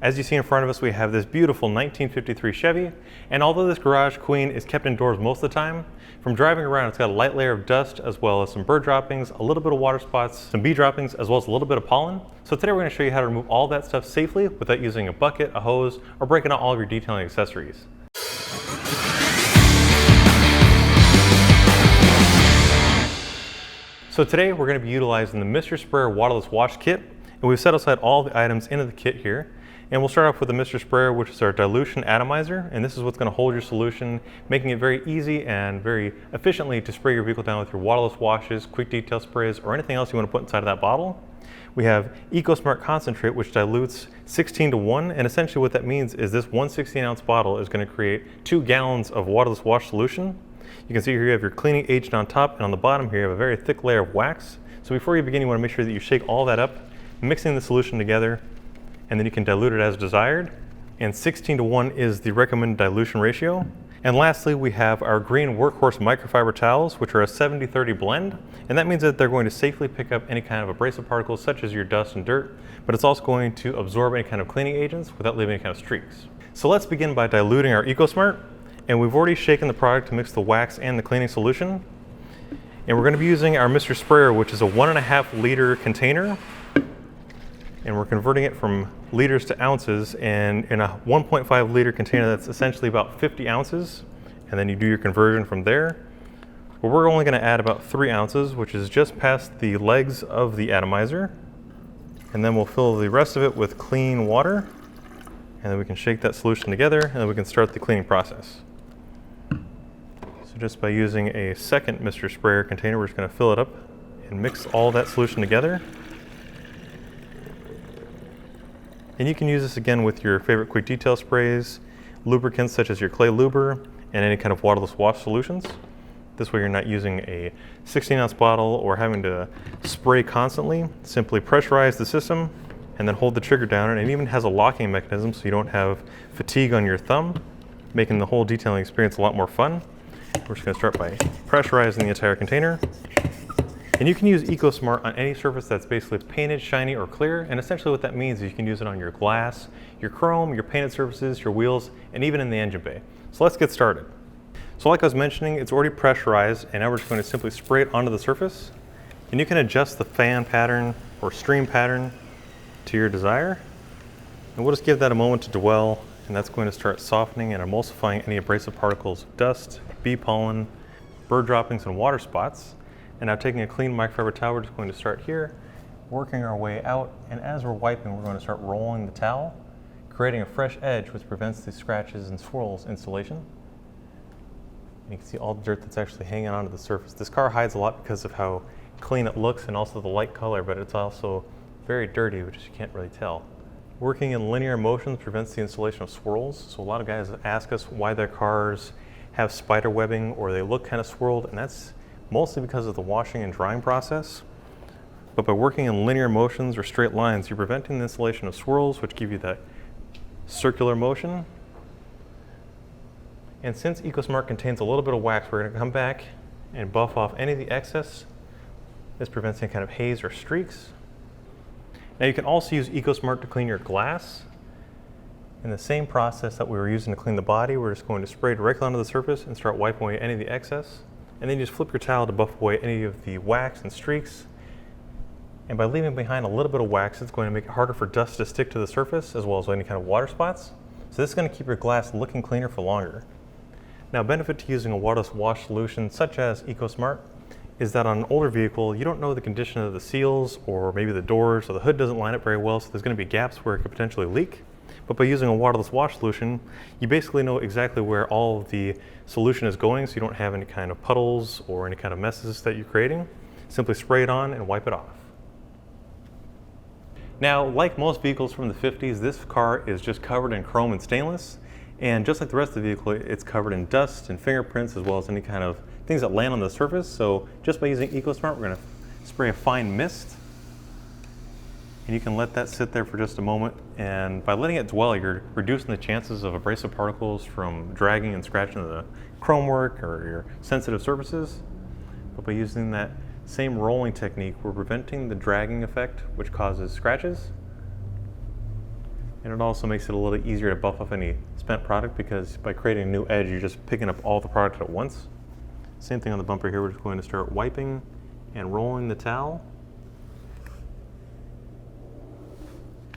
As you see in front of us, we have this beautiful 1953 Chevy, and although this garage queen is kept indoors most of the time, from driving around it's got a light layer of dust as well as some bird droppings, a little bit of water spots, some bee droppings, as well as a little bit of pollen. So today we're going to show you how to remove all that stuff safely without using a bucket, a hose, or breaking out all of your detailing accessories. So today we're going to be utilizing the Mr. Sprayer waterless wash kit, and we've set aside all the items into the kit here. And we'll start off with the Mr. Sprayer, which is our dilution atomizer, and this is what's going to hold your solution, making it very easy and very efficiently to spray your vehicle down with your waterless washes, quick detail sprays, or anything else you want to put inside of that bottle. We have EcoSmart concentrate, which dilutes 16:1, and essentially what that means is this 116-ounce bottle is going to create 2 gallons of waterless wash solution. You can see here you have your cleaning agent on top, and on the bottom here you have a very thick layer of wax. So before you begin, you want to make sure that you shake all that up, mixing the solution together, and then you can dilute it as desired. And 16:1 is the recommended dilution ratio. And lastly, we have our green Workhorse microfiber towels, which are a 70-30 blend. And that means that they're going to safely pick up any kind of abrasive particles, such as your dust and dirt, but it's also going to absorb any kind of cleaning agents without leaving any kind of streaks. So let's begin by diluting our EcoSmart. And we've already shaken the product to mix the wax and the cleaning solution. And we're going to be using our Mr. Sprayer, which is a 1.5 liter container. And we're converting it from liters to ounces, and in a 1.5 liter container that's essentially about 50 ounces, and then you do your conversion from there. But we're only going to add about 3 ounces, which is just past the legs of the atomizer, and then we'll fill the rest of it with clean water, and then we can shake that solution together, and then we can start the cleaning process. So just by using a second Mr. Sprayer container, we're just going to fill it up and mix all that solution together. And you can use this again with your favorite quick detail sprays, lubricants such as your clay luber, and any kind of waterless wash solutions. This way you're not using a 16-ounce bottle or having to spray constantly. Simply pressurize the system and then hold the trigger down, and it even has a locking mechanism so you don't have fatigue on your thumb, making the whole detailing experience a lot more fun. We're just going to start by pressurizing the entire container. And you can use EcoSmart on any surface that's basically painted, shiny, or clear. And essentially what that means is you can use it on your glass, your chrome, your painted surfaces, your wheels, and even in the engine bay. So let's get started. So like I was mentioning, it's already pressurized, and now we're just going to simply spray it onto the surface. And you can adjust the fan pattern or stream pattern to your desire. And we'll just give that a moment to dwell, and that's going to start softening and emulsifying any abrasive particles of dust, bee pollen, bird droppings, and water spots. And now taking a clean microfiber towel, we're just going to start here, working our way out, and as we're wiping, we're going to start rolling the towel, creating a fresh edge which prevents the scratches and swirls installation. And you can see all the dirt that's actually hanging onto the surface. This car hides a lot because of how clean it looks and also the light color, but it's also very dirty, which you can't really tell. Working in linear motions prevents the installation of swirls. So a lot of guys ask us why their cars have spider webbing or they look kind of swirled, and that's mostly because of the washing and drying process. But by working in linear motions or straight lines, you're preventing the installation of swirls, which give you that circular motion. And since EcoSmart contains a little bit of wax, we're going to come back and buff off any of the excess. This prevents any kind of haze or streaks. Now you can also use EcoSmart to clean your glass. In the same process that we were using to clean the body, we're just going to spray directly onto the surface and start wiping away any of the excess. And then you just flip your towel to buff away any of the wax and streaks. And by leaving behind a little bit of wax, it's going to make it harder for dust to stick to the surface, as well as any kind of water spots. So this is going to keep your glass looking cleaner for longer. Now, benefit to using a waterless wash solution such as EcoSmart is that on an older vehicle, you don't know the condition of the seals, or maybe the doors, or the hood doesn't line up very well, so there's going to be gaps where it could potentially leak. But by using a waterless wash solution, you basically know exactly where all of the solution is going, so you don't have any kind of puddles or any kind of messes that you're creating. Simply spray it on and wipe it off. Now, like most vehicles from the 50s, this car is just covered in chrome and stainless. And just like the rest of the vehicle, it's covered in dust and fingerprints, as well as any kind of things that land on the surface. So just by using EcoSmart, we're going to spray a fine mist. And you can let that sit there for just a moment, and by letting it dwell, you're reducing the chances of abrasive particles from dragging and scratching the chrome work or your sensitive surfaces. But by using that same rolling technique, we're preventing the dragging effect, which causes scratches. And it also makes it a little easier to buff off any spent product, because by creating a new edge, you're just picking up all the product at once. Same thing on the bumper here. We're just going to start wiping and rolling the towel.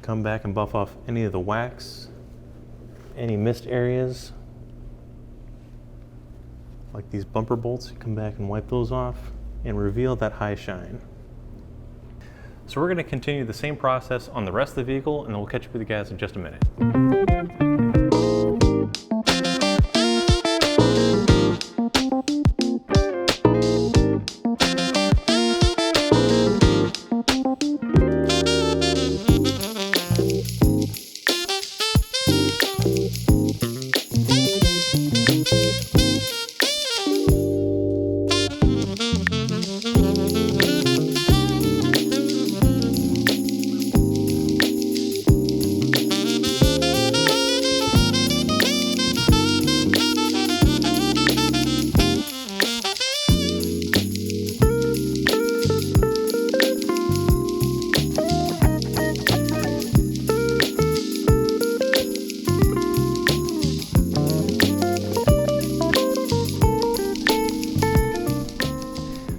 Come back and buff off any of the wax, any missed areas, like these bumper bolts. You come back and wipe those off and reveal that high shine. So we're going to continue the same process on the rest of the vehicle, and then we'll catch up with you guys in just a minute.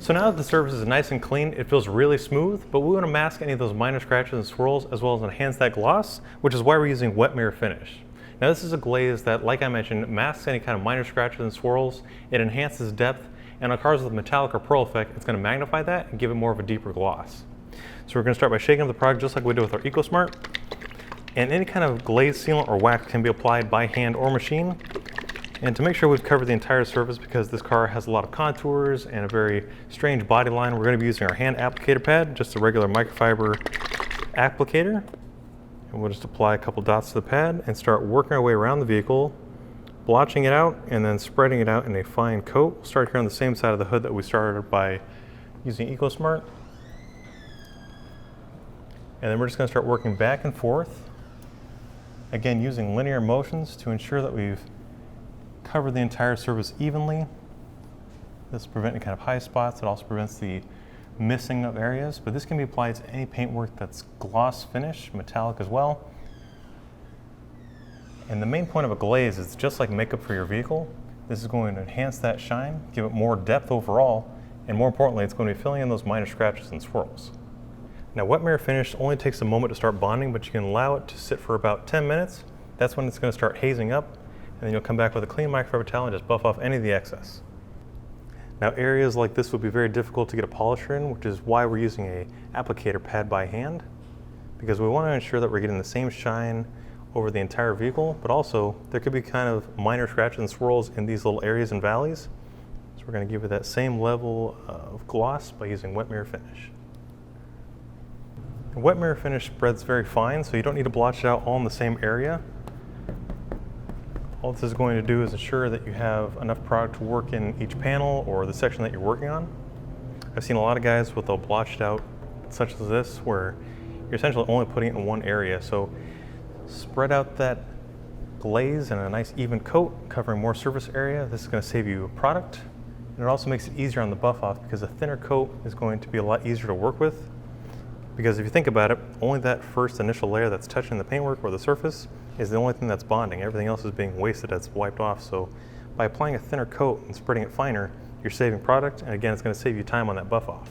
So now that the surface is nice and clean, it feels really smooth, but we want to mask any of those minor scratches and swirls, as well as enhance that gloss, which is why we're using Wet Mirror Finish. Now this is a glaze that, like I mentioned, masks any kind of minor scratches and swirls. It enhances depth, and on cars with a metallic or pearl effect, it's going to magnify that and give it more of a deeper gloss. So we're going to start by shaking up the product just like we did with our EcoSmart. And any kind of glaze sealant or wax can be applied by hand or machine. And to make sure we've covered the entire surface, because this car has a lot of contours and a very strange body line, we're going to be using our hand applicator pad, just a regular microfiber applicator. And we'll just apply a couple dots to the pad and start working our way around the vehicle, blotching it out and then spreading it out in a fine coat. We'll start here on the same side of the hood that we started by using EcoSmart. And then we're just going to start working back and forth, again using linear motions to ensure that we've covered the entire surface evenly. This prevents any kind of high spots. It also prevents the missing of areas, but this can be applied to any paintwork that's gloss finish, metallic as well. And the main point of a glaze is just like makeup for your vehicle. This is going to enhance that shine, give it more depth overall, and more importantly, it's going to be filling in those minor scratches and swirls. Now, Wet Mirror Finish only takes a moment to start bonding, but you can allow it to sit for about 10 minutes. That's when it's going to start hazing up, and then you'll come back with a clean microfiber towel and just buff off any of the excess. Now, areas like this would be very difficult to get a polisher in, which is why we're using a applicator pad by hand, because we want to ensure that we're getting the same shine over the entire vehicle, but also there could be kind of minor scratches and swirls in these little areas and valleys. So we're going to give it that same level of gloss by using Wet Mirror Finish. Wet Mirror Finish spreads very fine, so you don't need to blotch it out all in the same area. All this is going to do is ensure that you have enough product to work in each panel or the section that you're working on. I've seen a lot of guys with a blotched out such as this, where you're essentially only putting it in one area. So spread out that glaze in a nice even coat, covering more surface area. This is going to save you product. And it also makes it easier on the buff off, because a thinner coat is going to be a lot easier to work with. Because if you think about it, only that first initial layer that's touching the paintwork or the surface is the only thing that's bonding. Everything else is being wasted as it's wiped off. So by applying a thinner coat and spreading it finer, you're saving product, and again, it's going to save you time on that buff off.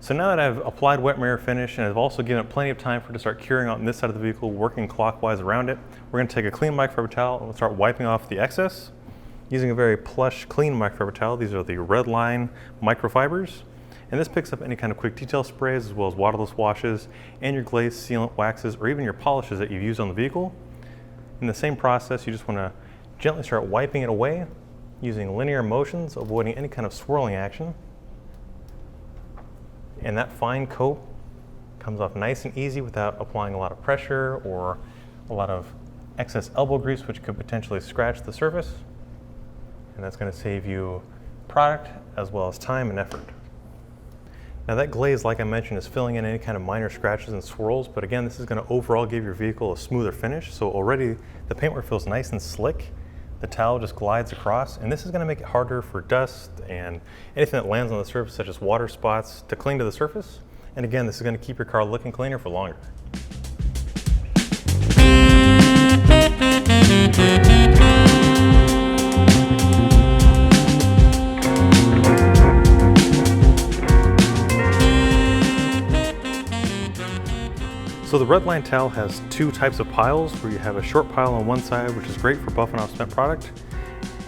So now that I've applied Wet Mirror Finish, and I've also given it plenty of time for it to start curing out on this side of the vehicle, working clockwise around it, we're going to take a clean microfiber towel and we'll start wiping off the excess using a very plush, clean microfiber towel. These are the Redline microfibers, and this picks up any kind of quick detail sprays, as well as waterless washes and your glaze, sealant, waxes, or even your polishes that you've used on the vehicle. In the same process, you just want to gently start wiping it away using linear motions, avoiding any kind of swirling action. And that fine coat comes off nice and easy without applying a lot of pressure or a lot of excess elbow grease, which could potentially scratch the surface. And that's going to save you product as well as time and effort. Now that glaze, like I mentioned, is filling in any kind of minor scratches and swirls, but again, this is going to overall give your vehicle a smoother finish. So already the paintwork feels nice and slick. The towel just glides across, and this is going to make it harder for dust and anything that lands on the surface, such as water spots, to cling to the surface. And again, this is going to keep your car looking cleaner for longer. So the Redline towel has two types of piles, where you have a short pile on one side, which is great for buffing off spent product,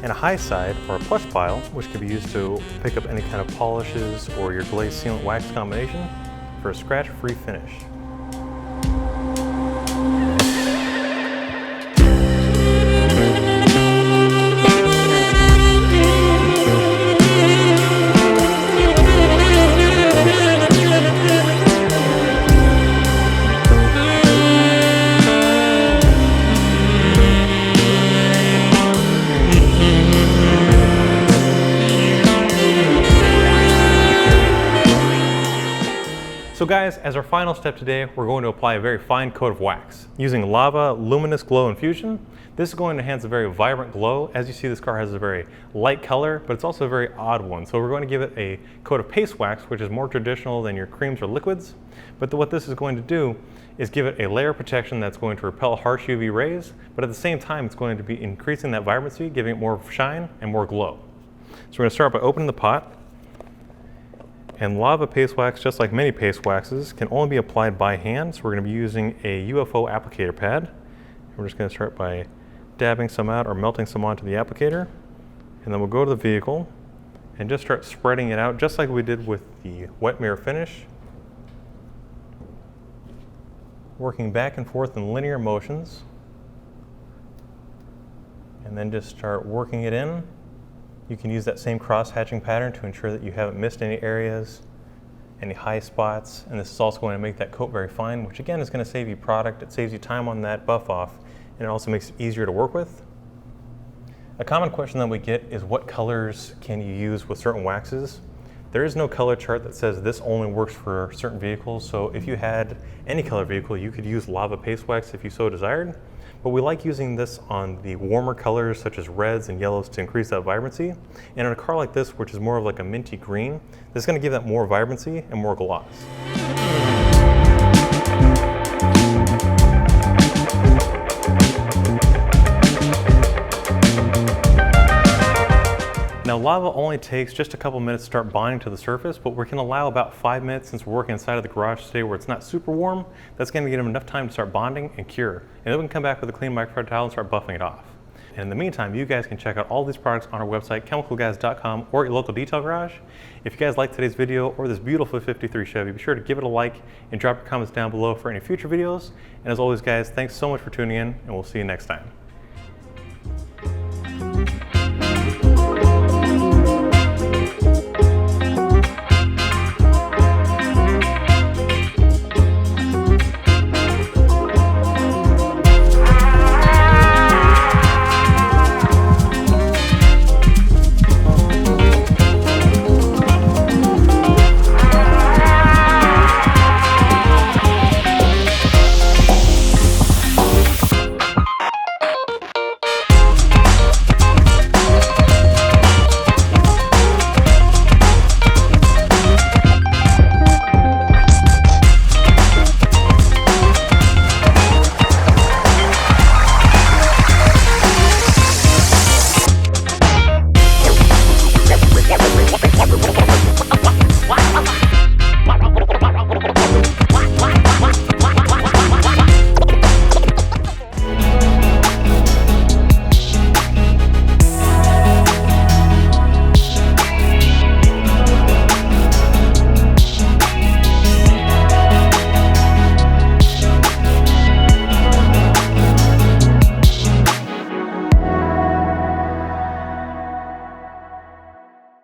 and a high side, or a plush pile, which can be used to pick up any kind of polishes or your glaze sealant wax combination for a scratch-free finish. So guys, as our final step today, we're going to apply a very fine coat of wax. Using Lava Luminous Glow Infusion, this is going to enhance a very vibrant glow. As you see, this car has a very light color, but it's also a very odd one. So we're going to give it a coat of paste wax, which is more traditional than your creams or liquids. But what this is going to do is give it a layer of protection that's going to repel harsh UV rays, but at the same time, it's going to be increasing that vibrancy, giving it more shine and more glow. So we're going to start by opening the pot. And Lava paste wax, just like many paste waxes, can only be applied by hand. So we're going to be using a UFO applicator pad. And we're just going to start by dabbing some out or melting some onto the applicator. And then we'll go to the vehicle and just start spreading it out, just like we did with the wet mirror finish. Working back and forth in linear motions. And then just start working it in. You can use that same cross-hatching pattern to ensure that you haven't missed any areas, any high spots, and this is also going to make that coat very fine, which again is going to save you product. It saves you time on that buff off, and it also makes it easier to work with. A common question that we get is, what colors can you use with certain waxes? There is no color chart that says this only works for certain vehicles, so if you had any color vehicle, you could use Lava paste wax if you so desired. But we like using this on the warmer colors such as reds and yellows to increase that vibrancy. And in a car like this, which is more of like a minty green, this is going to give that more vibrancy and more gloss. Now Lava only takes just a couple minutes to start bonding to the surface, but we can allow about 5 minutes since we're working inside of the garage today where it's not super warm. That's going to give them enough time to start bonding and cure. And then we can come back with a clean microfiber towel and start buffing it off. And in the meantime, you guys can check out all these products on our website, chemicalguys.com, or your local detail garage. If you guys like today's video or this beautiful 53 Chevy, be sure to give it a like and drop your comments down below for any future videos. And as always guys, thanks so much for tuning in, and we'll see you next time.